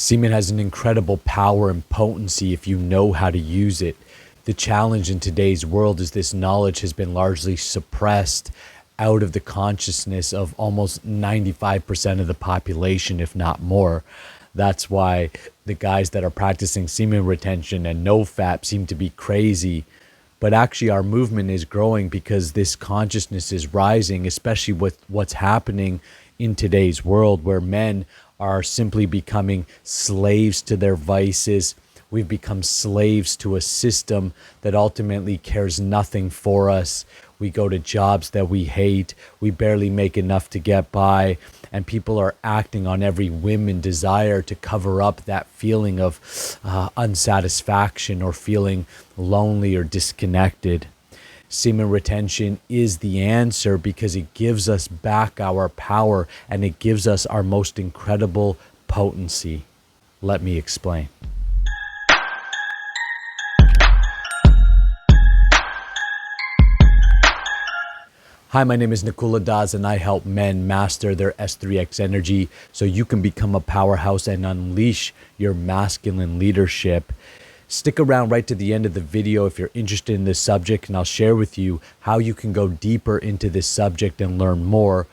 Semen has an incredible power and potency if you know how to use it. The challenge in today's world is this knowledge has been largely suppressed out of the consciousness of almost 95% of the population, if not more. That's why the guys that are practicing semen retention and no fap seem to be crazy. But actually our movement is growing because this consciousness is rising, especially with what's happening in today's world, where men are simply becoming slaves to their vices. We've become slaves to a system that ultimately cares nothing for us. We go to jobs that we hate. We barely make enough to get by. And people are acting on every whim and desire to cover up that feeling of unsatisfaction or feeling lonely or disconnected. Semen retention is the answer because it gives us back our power and it gives us our most incredible potency. Let me explain. Hi, my name is Nakula and I help men master their S3X energy so you can become a powerhouse and unleash your masculine leadership. Stick around right to the end of the video if you're interested in this subject, and I'll share with you how you can go deeper into this subject and learn more.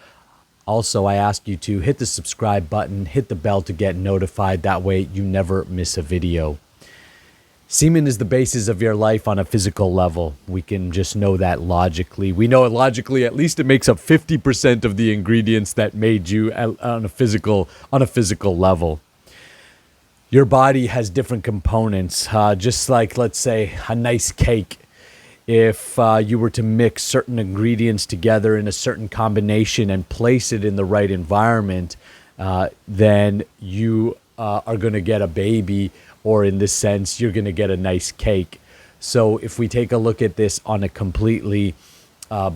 Also, I ask you to hit the subscribe button, hit the bell to get notified. That way you never miss a video. Semen is the basis of your life on a physical level. We can just know that logically. We know it logically, at least it makes up 50% of the ingredients that made you on a physical level. Your body has different components, just like, let's say, a nice cake. If you were to mix certain ingredients together in a certain combination and place it in the right environment, then you are going to get a baby, or in this sense, you're going to get a nice cake. So if we take a look at this on a completely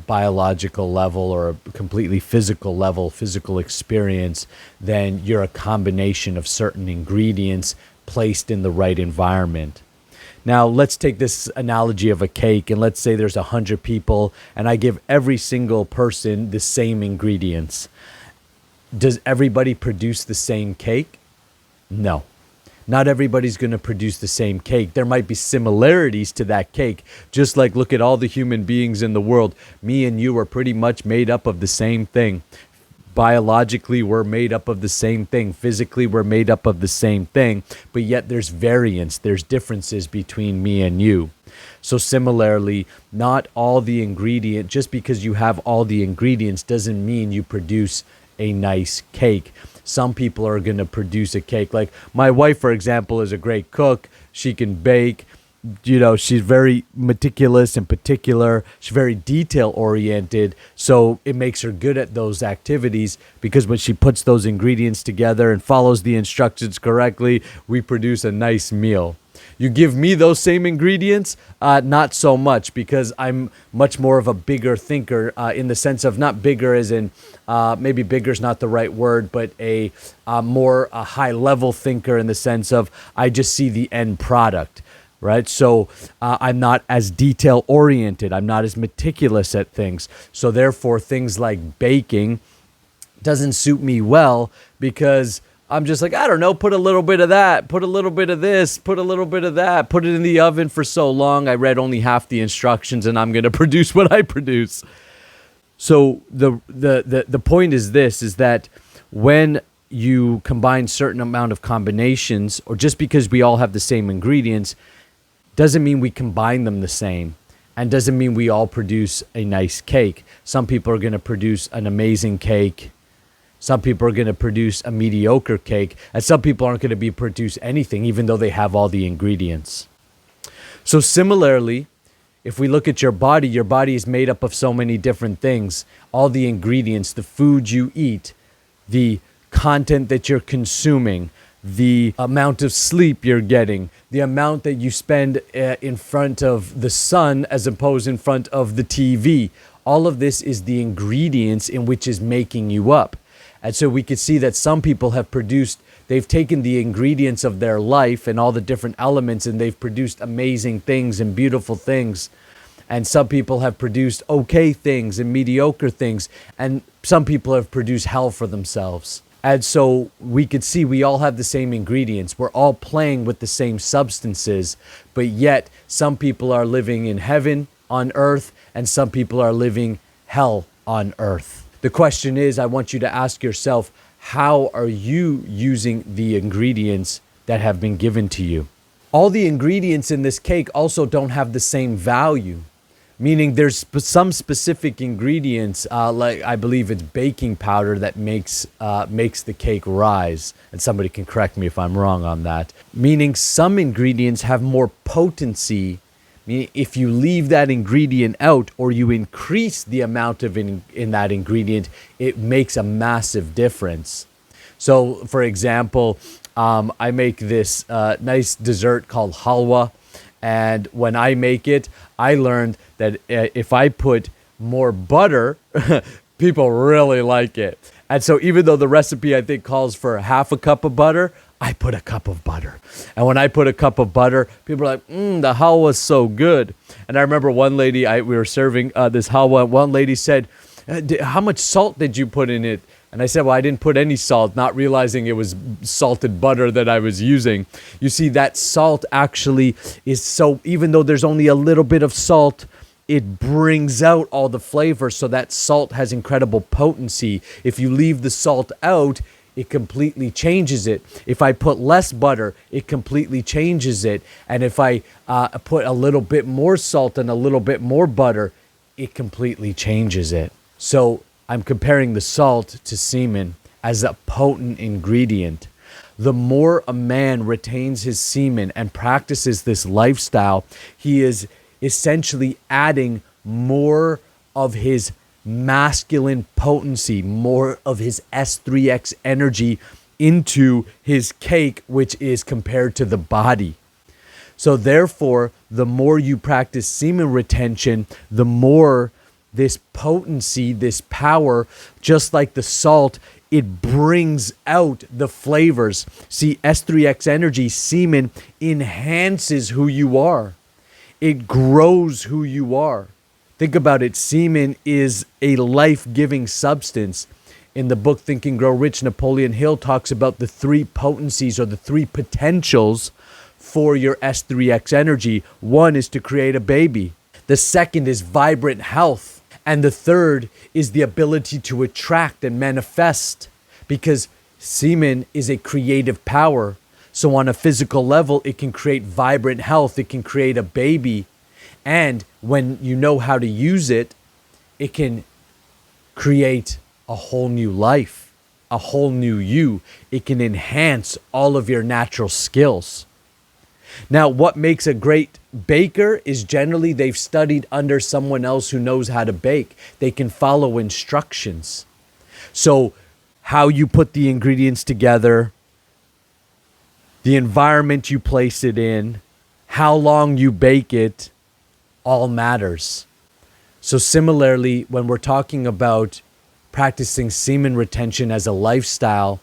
biological level or a completely physical level, physical experience, then you're a combination of certain ingredients placed in the right environment. Now, let's take this analogy of a cake, and let's say there's 100 people, and I give every single person the same ingredients. Does everybody produce the same cake? No. Not everybody's going to produce the same cake. There might be similarities to that cake. Just like, look at all the human beings in the world. Me and you are pretty much made up of the same thing. Biologically, we're made up of the same thing. Physically, we're made up of the same thing. But yet there's variance. There's differences between me and you. So similarly, not all the ingredients, just because you have all the ingredients doesn't mean you produce a nice cake. Some people are going to produce a cake. Like my wife, for example, is a great cook. She can bake. You know, she's very meticulous and particular. She's very detail oriented. So it makes her good at those activities because when she puts those ingredients together and follows the instructions correctly, we produce a nice meal. You give me those same ingredients, not so much, because I'm much more of a bigger thinker in the sense of not bigger as in, maybe bigger is not the right word, but a more high level thinker in the sense of I just see the end product, right? So I'm not as detail oriented. I'm not as meticulous at things. So therefore things like baking doesn't suit me well because I'm just like, I don't know, put a little bit of that, put a little bit of this, put a little bit of that, put it in the oven for so long. I read only half the instructions and I'm going to produce what I produce. So the point is this, is that when you combine certain amount of combinations, or just because we all have the same ingredients, doesn't mean we combine them the same. And doesn't mean we all produce a nice cake. Some people are going to produce an amazing cake. Some people are going to produce a mediocre cake, and some people aren't going to produce anything, even though they have all the ingredients. So similarly, if we look at your body is made up of so many different things. All the ingredients, the food you eat, the content that you're consuming, the amount of sleep you're getting, the amount that you spend in front of the sun as opposed in front of the TV. All of this is the ingredients in which is making you up. And so we could see that some people have they've taken the ingredients of their life and all the different elements, and they've produced amazing things and beautiful things. And some people have produced okay things and mediocre things. And some people have produced hell for themselves. And so we could see we all have the same ingredients. We're all playing with the same substances, but yet some people are living in heaven on earth and some people are living hell on earth. The question is, I want you to ask yourself, how are you using the ingredients that have been given to you? All the ingredients in this cake also don't have the same value. Meaning there's some specific ingredients, like I believe it's baking powder that makes the cake rise. And somebody can correct me if I'm wrong on that. Meaning some ingredients have more potency. Meaning if you leave that ingredient out or you increase the amount of in that ingredient, it makes a massive difference. So for example, I make this nice dessert called halwa. And when I make it, I learned that if I put more butter, people really like it. And so even though the recipe, I think, calls for half a cup of butter, I put a cup of butter. And when I put a cup of butter, people are like, the halwa is so good. And I remember one lady, we were serving this halwa, and one lady said, how much salt did you put in it? And I said, well, I didn't put any salt, not realizing it was salted butter that I was using. You see, that salt actually is so, even though there's only a little bit of salt, it brings out all the flavor. So that salt has incredible potency. If you leave the salt out, it completely changes it. If I put less butter, it completely changes it. And if I put a little bit more salt and a little bit more butter, it completely changes it. So I'm comparing the salt to semen as a potent ingredient. The more a man retains his semen and practices this lifestyle, he is essentially adding more of his masculine potency, more of his S3X energy into his cake, which is compared to the body. So therefore, the more you practice semen retention, the more this potency, this power, just like the salt, it brings out the flavors. See, S3X energy, semen, enhances who you are. It grows who you are. Think about it. Semen is a life-giving substance. In the book Think and Grow Rich, Napoleon Hill talks about the three potencies or the three potentials for your S3X energy. One is to create a baby. The second is vibrant health. And the third is the ability to attract and manifest, because semen is a creative power. So on a physical level, it can create vibrant health. It can create a baby. And when you know how to use it, it can create a whole new life, a whole new you. It can enhance all of your natural skills. Now, what makes a great baker is generally they've studied under someone else who knows how to bake. They can follow instructions. So how you put the ingredients together, the environment you place it in, how long you bake it, all matters. So similarly, when we're talking about practicing semen retention as a lifestyle,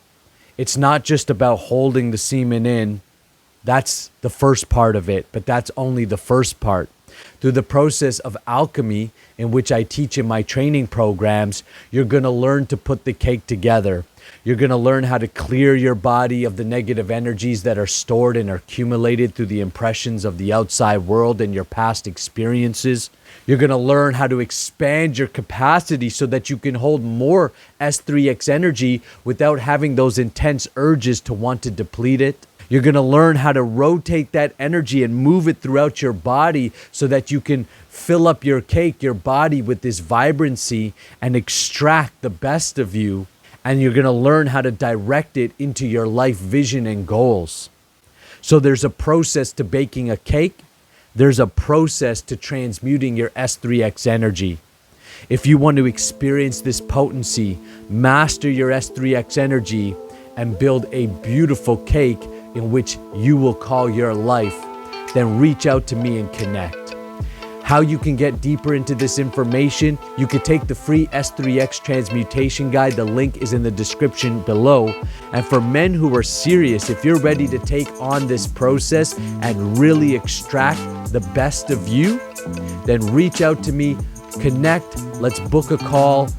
it's not just about holding the semen in. That's the first part of it, but that's only the first part. Through the process of alchemy, in which I teach in my training programs, you're going to learn to put the cake together. You're going to learn how to clear your body of the negative energies that are stored and are accumulated through the impressions of the outside world and your past experiences. You're going to learn how to expand your capacity so that you can hold more S3X energy without having those intense urges to want to deplete it. You're going to learn how to rotate that energy and move it throughout your body so that you can fill up your cake, your body, with this vibrancy and extract the best of you. And you're going to learn how to direct it into your life vision and goals. So there's a process to baking a cake. There's a process to transmuting your S3X energy. If you want to experience this potency, master your S3X energy, and build a beautiful cake in which you will call your life, then reach out to me and connect. How you can get deeper into this information, you could take the free S3X transmutation guide. The link is in the description below. And for men who are serious, if you're ready to take on this process and really extract the best of you, then reach out to me, connect, let's book a call.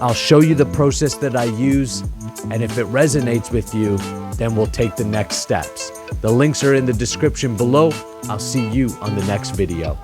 I'll show you the process that I use, And if it resonates with you, then we'll take the next steps. The links are in the description below. I'll see you on the next video.